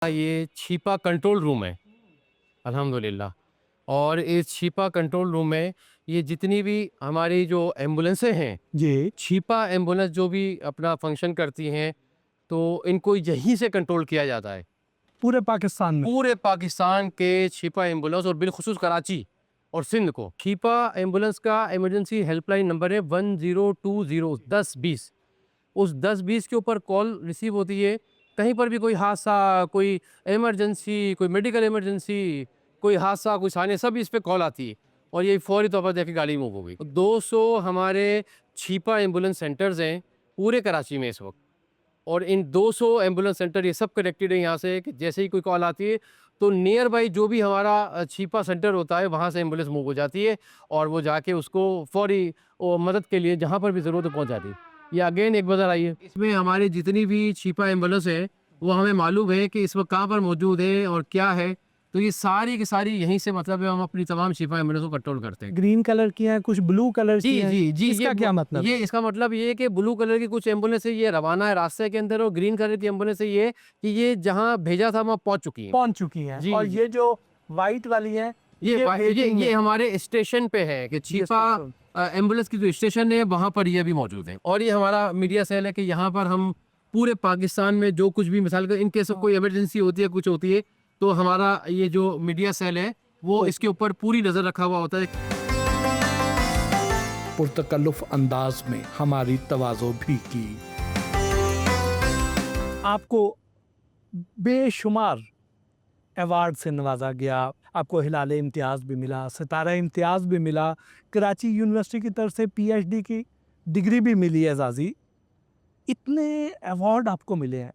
ये छिपा control room है अल्हम्दुलिल्लाह। और इस छिपा कंट्रोल रूम में ये जितनी भी हमारी जो एम्बुलेंसें हैं, जी, छिपा एम्बुलेंस जो भी अपना फंक्शन करती हैं, तो इनको यहीं से कंट्रोल किया जाता है। पूरे पाकिस्तान में। पूरे पाकिस्तान के छिपा एम्बुलेंस और बिलखुसूस कराची और सिंध को छिपा एम्बुलेंस का इमरजेंसी हेल्पलाइन नंबर है 1020 1020। उस 10-20 के ऊपर कॉल रिसीव होती है। कहीं पर भी कोई हादसा, कोई इमरजेंसी, कोई मेडिकल इमरजेंसी, कोई हादसा, कोई साने, सब इस पे कॉल आती है और ये फ़ौरी तौर पर देखिए गाड़ी मूव हो गई। 200 हमारे छिपा एम्बुलेंस सेंटर्स हैं पूरे कराची में इस वक़्त। और इन 200 एम्बुलेंस सेंटर ये सब कनेक्टेड है यहाँ से कि जैसे ही कोई कॉल आती है तो नियर बाई जो भी हमारा छिपा सेंटर होता है वहाँ से एम्बुलेंस मूव हो जाती है और वो जाके उसको फौरी मदद के लिए जहाँ पर भी ज़रूरत है पहुँच जाती है। ये अगेन एक बार आई है, इसमें हमारी जितनी भी छिपा एम्बुलेंस है वो हमें मालूम है कि इस वक्त कहाँ पर मौजूद है और क्या है। तो ये सारी की सारी यहीं से मतलब है हम अपनी तमाम छिपा एम्बुलेंस को कंट्रोल करते हैं। ग्रीन कलर की हैं, कुछ ब्लू कलर की जी, हैं। जी, जी। इसका क्या मतलब ये है? इसका मतलब ये है कि ब्लू कलर की कुछ एम्बुलेंस है, ये रवाना है रास्ते के अंदर और ग्रीन कलर की एम्बुलेंस है ये कि ये जहाँ भेजा था वहाँ पहुँच चुकी हैं। पहुँच चुकी हैं जी, और जी। ये जो व्हाइट वाली हैं, ये वेटिंग ये में। हमारे स्टेशन पे है कि छिपा स्टेशन। एम्बुलेंस की जो स्टेशन है वहाँ पर ये अभी मौजूद है। और ये हमारा मीडिया सेल है कि यहाँ पर हम पूरे पाकिस्तान में जो कुछ भी मिसाल का इन केस ऑफ कोई इमरजेंसी होती है, कुछ होती है, तो हमारा ये जो मीडिया सेल है वो इसके ऊपर पूरी नज़र रखा हुआ होता है। पुरतकल्लुफ़ अंदाज में हमारी तवाज़ो भी की। आपको बेशुमार अवार्ड से नवाजा गया, आपको हिलाल इम्तियाज़ भी मिला, सितारा इम्तियाज़ भी मिला, कराची यूनिवर्सिटी की तरफ से पीएचडी की डिग्री भी मिली एजाज़ी। इतने अवार्ड आपको मिले हैं,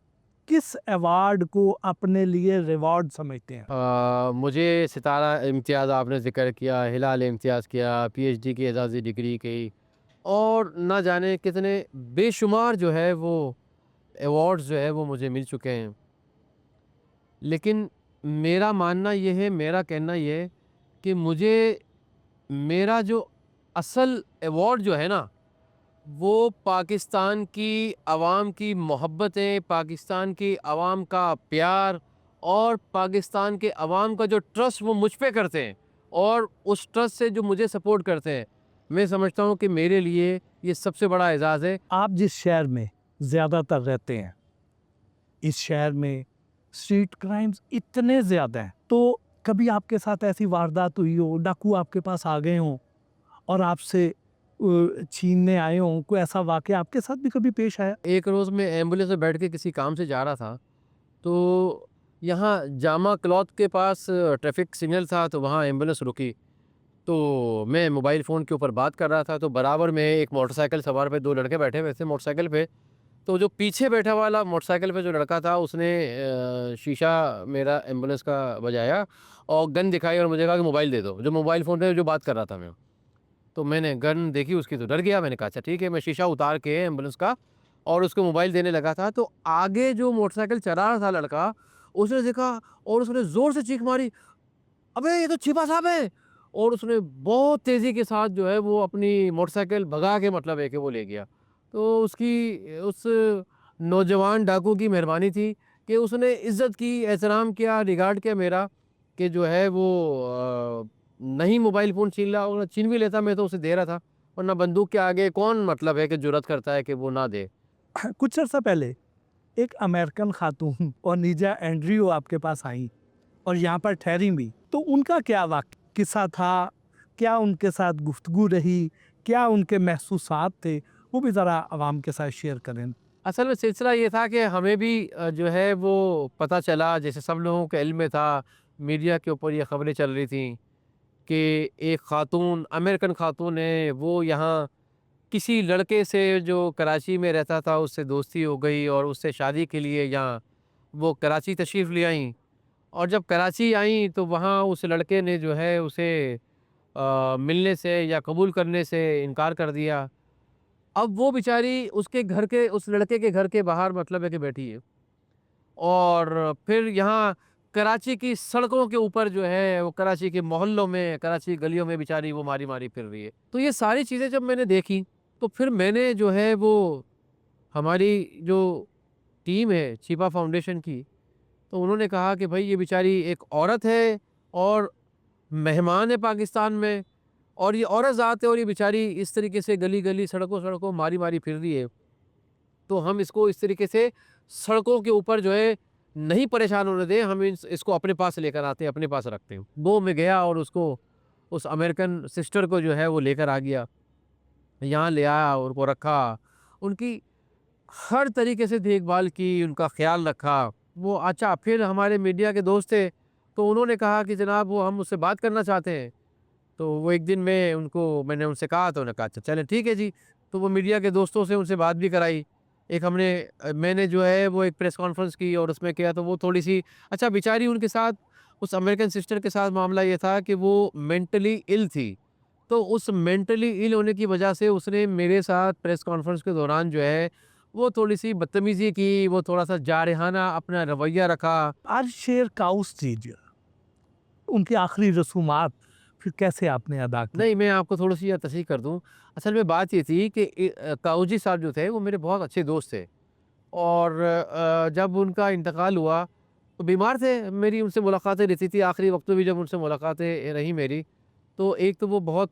किस अवार्ड को अपने लिए रिवॉर्ड समझते हैं? मुझे सितारा इम्तियाज़ आपने ज़िक्र किया, हिलाल इम्तियाज़ किया, पीएचडी की एजाज़ी डिग्री की और ना जाने कितने बेशुमार जो है वो अवार्ड्स जो है वो मुझे मिल चुके हैं। लेकिन मेरा मानना ये है, मेरा कहना ये है कि मुझे मेरा जो असल अवार्ड जो है ना, वो पाकिस्तान की आवाम की मोहब्बतें, पाकिस्तान की आवाम का प्यार और पाकिस्तान के आवाम का जो ट्रस्ट वो मुझ पे करते हैं और उस ट्रस्ट से जो मुझे सपोर्ट करते हैं, मैं समझता हूँ कि मेरे लिए ये सबसे बड़ा एज़ाज़ है। आप जिस शहर में ज़्यादातर रहते हैं, इस शहर में स्ट्रीट क्राइम्स इतने ज़्यादा हैं, तो कभी आपके साथ ऐसी वारदात हुई हो, डाकू आपके पास आ गए हों और आपसे छीनने आए हों, कोई ऐसा वाक़या आपके साथ भी कभी पेश आया? एक रोज़ मैं एम्बुलेंस में बैठ के किसी काम से जा रहा था, तो यहाँ जामा क्लॉथ के पास ट्रैफिक सिग्नल था, तो वहाँ एम्बुलेंस रुकी। तो मैं मोबाइल फ़ोन के ऊपर बात कर रहा था, तो बराबर में एक मोटरसाइकिल सवार पे 2 लड़के बैठे हुए थे मोटरसाइकिल पे। तो जो पीछे बैठा वाला मोटरसाइकिल पे जो लड़का था उसने शीशा मेरा एम्बुलेंस का बजाया और गन दिखाई और मुझे कहा कि मोबाइल दे दो, जो मोबाइल फ़ोन पे जो बात कर रहा था मैं। तो मैंने गन देखी उसकी तो डर गया, मैंने कहा अच्छा ठीक है, मैं शीशा उतार के एम्बुलेंस का और उसको मोबाइल देने लगा था, तो आगे जो मोटरसाइकिल चला रहा था लड़का, उसने देखा और उसने ज़ोर से चीख मारी, "अबे! ये तो छिपा साहब है।" और उसने बहुत तेज़ी के साथ जो है वो अपनी मोटरसाइकिल भगा के मतलब है कि वो ले गया। तो उसकी उस नौजवान डाकू की मेहरबानी थी कि उसने इज़्ज़त की, एहतराम किया, रिगार्ड किया मेरा कि जो है वो नहीं मोबाइल फ़ोन छीन रहा और छीन भी लेता मैं तो उसे दे रहा था, वरना बंदूक के आगे कौन मतलब है कि जुर्रत करता है कि वो ना दे। कुछ अर्सा पहले एक अमेरिकन खातून ओनिजा एंड्रयू आपके पास आईं और यहाँ पर ठहरी भी, तो उनका क्या किस्सा था? क्या उनके साथ गुफ्तगू रही? क्या उनके महसूसात थे? वो भी ज़रा आवाम के साथ शेयर करें। असल में सिलसिला ये था कि हमें भी जो है वो पता चला, जैसे सब लोगों के इल्म में था, मीडिया के ऊपर ये खबरें चल रही थी कि एक खातून, अमेरिकन खातून है, वो यहाँ किसी लड़के से जो कराची में रहता था उससे दोस्ती हो गई और उससे शादी के लिए यहाँ वो कराची तशरीफ़ ले आईं। और जब कराची आईं तो वहाँ उस लड़के ने जो है उसे मिलने से या कबूल करने से इनकार कर दिया। अब वो बेचारी उसके घर के, उस लड़के के घर के बाहर मतलब है कि बैठी है और फिर यहाँ कराची की सड़कों के ऊपर जो है वो कराची के मोहल्लों में, कराची की गलियों में बेचारी वो मारी-मारी फिर रही है। तो ये सारी चीज़ें जब मैंने देखी, तो फिर मैंने जो है वो हमारी जो टीम है छिपा फाउंडेशन की, तो उन्होंने कहा कि भाई ये बेचारी एक औरत है और मेहमान है पाकिस्तान में, और ये औरत ज़ात है और ये बेचारी इस तरीके से गली-गली, सड़कों-सड़कों, मारी-मारी फिर रही है। तो हम इसको इस तरीके से सड़कों के ऊपर जो है नहीं परेशान होने दें, हम इसको अपने पास लेकर आते हैं, अपने पास रखते हैं। वो मैं गया और उसको, उस अमेरिकन सिस्टर को जो है वो लेकर आ गया, यहाँ ले आया और उनको रखा, उनकी हर तरीके से देखभाल की, उनका ख्याल रखा। वो अच्छा, फिर हमारे मीडिया के दोस्त थे, तो उन्होंने कहा कि जनाब वो हम उससे बात करना चाहते हैं। तो वो एक दिन मैंने उनसे कहा, तो उन्होंने कहा अच्छा चलें ठीक है जी। तो वो मीडिया के दोस्तों से उनसे बात भी कराई। मैंने जो है वो एक प्रेस कॉन्फ्रेंस की और उसमें किया, तो वो थोड़ी-सी अच्छा बेचारी, उनके साथ, उस अमेरिकन सिस्टर के साथ मामला ये था कि वो मेंटली इल थी। तो उस मेंटली इल होने की वजह से उसने मेरे साथ प्रेस कॉन्फ्रेंस के दौरान जो है वो थोड़ी-सी बदतमीज़ी की, वो थोड़ा-सा जारहाना अपना रवैया रखा। आज शेर काउस जी, उनकी आखिरी रसूमात फिर कैसे आपने अदा की? नहीं, मैं आपको थोड़ी-सी तसहीह कर दूँ। असल में बात ये थी कि काऊजी साहब जो थे वो मेरे बहुत अच्छे दोस्त थे, और जब उनका इंतकाल हुआ तो बीमार थे, मेरी उनसे मुलाकातें रहती थी, आखिरी वक्त में भी जब उनसे मुलाकातें रही मेरी, तो एक तो वो बहुत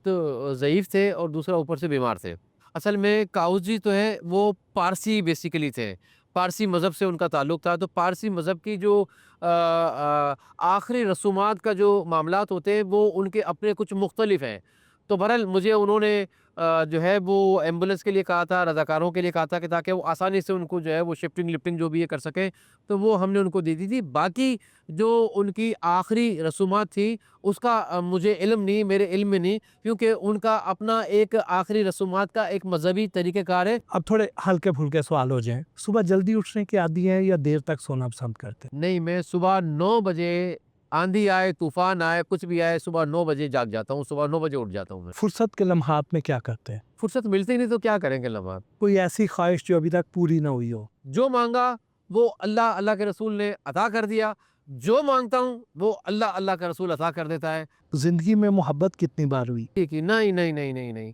ज़ईफ़ थे और दूसरा ऊपर से बीमार थे। असल में काऊजी तो है वो पारसी बेसिकली थे, पारसी मज़हब से उनका ताल्लुक़ था, तो पारसी मज़हब की जो आखिरी रसूमात का जो मामलात होते हैं वो उनके अपने कुछ मुख्तलिफ़ हैं। तो बहरहाल मुझे उन्होंने जो है वो एम्बुलेंस के लिए कहा था, रज़ाकारों के लिए कहा था कि ताकि वो आसानी से उनको जो है वो शिफ्टिंग-लिफ्टिंग जो भी ये कर सकें, तो वो हमने उनको दे दी थी। बाकी जो उनकी आखिरी रसूमात थी उसका मुझे इल्म नहीं, मेरे इल्म में नहीं, क्योंकि उनका अपना एक आखिरी रसूमात का एक मज़हबी तरीक़ेकार है। अब थोड़े हल्के-फुल्के सवाल हो जाएँ। सुबह जल्दी उठने के आदी हैं या देर तक सोना पसंद करते हैं? नहीं, मैं सुबह 9 बजे, आंधी आए, तूफ़ान आए, कुछ भी आए, सुबह 9 बजे जाग जाता हूँ, सुबह 9 बजे उठ जाता हूँ मैं। फुर्सत के लम्हात में क्या करते हैं? फुर्सत मिलती नहीं तो क्या करेंगे लम्हा? कोई ऐसी ख्वाहिश जो अभी तक पूरी ना हुई हो? जो माँगा वो अल्लाह, अल्लाह के रसूल ने अता कर दिया। जो माँगता हूँ वो अल्लाह, अल्लाह का रसूल अता कर देता है। ज़िंदगी में मोहब्बत कितनी बार हुई? ठीक है, नहीं, नहीं, नहीं, नहीं, नहीं।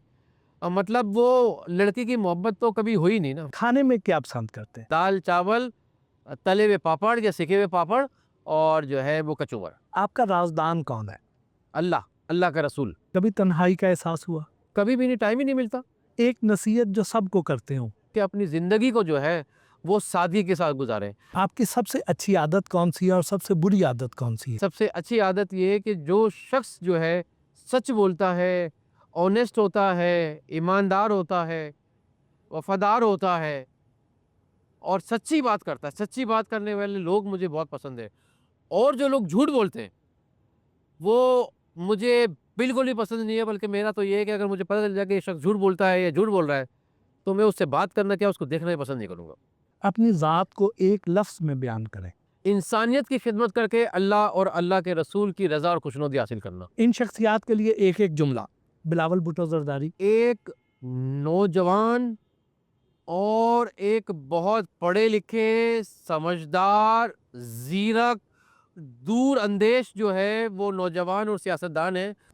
मतलब वो लड़की की मोहब्बत तो कभी हुई नहीं ना। खाने में क्या पसंद करते हैं? दाल-चावल, तले हुए पापड़ या सेके हुए पापड़, और जो है वो कचूमर। आपका राज़दान कौन है? अल्लाह, अल्लाह का रसूल। कभी तन्हाई का एहसास हुआ? कभी भी नहीं, टाइम ही नहीं मिलता एक नसीहत जो सबको करते हो? कि अपनी ज़िंदगी को जो है वो सादगी के साथ गुज़ारें। आपकी सबसे अच्छी आदत कौन-सी है और सबसे बुरी आदत कौन-सी है? सबसे अच्छी आदत ये है कि जो शख्स जो है सच बोलता है, ऑनेस्ट होता है, ईमानदार होता है, वफ़ादार होता है और सच्ची बात करता है, सच्ची बात करने वाले लोग मुझे बहुत पसंद है। और जो लोग झूठ बोलते हैं, वो मुझे बिल्कुल ही पसंद नहीं है, बल्कि मेरा तो ये है कि अगर मुझे पता चल जाए कि ये शख्स झूठ बोलता है या झूठ बोल रहा है, तो मैं उससे बात करना क्या, उसको देखना ही पसंद नहीं करूँगा। अपनी ज़ात को एक लफ्ज़ में बयान करें। इंसानियत की खिदमत करके अल्लाह और अल्लाह के रसूल की रज़ा और खुशनुदी हासिल करना। इन शख्सियात के लिए एक-एक जुमला। बिलावल भुट्टो ज़रदारी। एक नौजवान और एक बहुत पढ़े लिखे, समझदार, ज़ीरक, दूर अंदेश जो है वो नौजवान और सियासतदान है।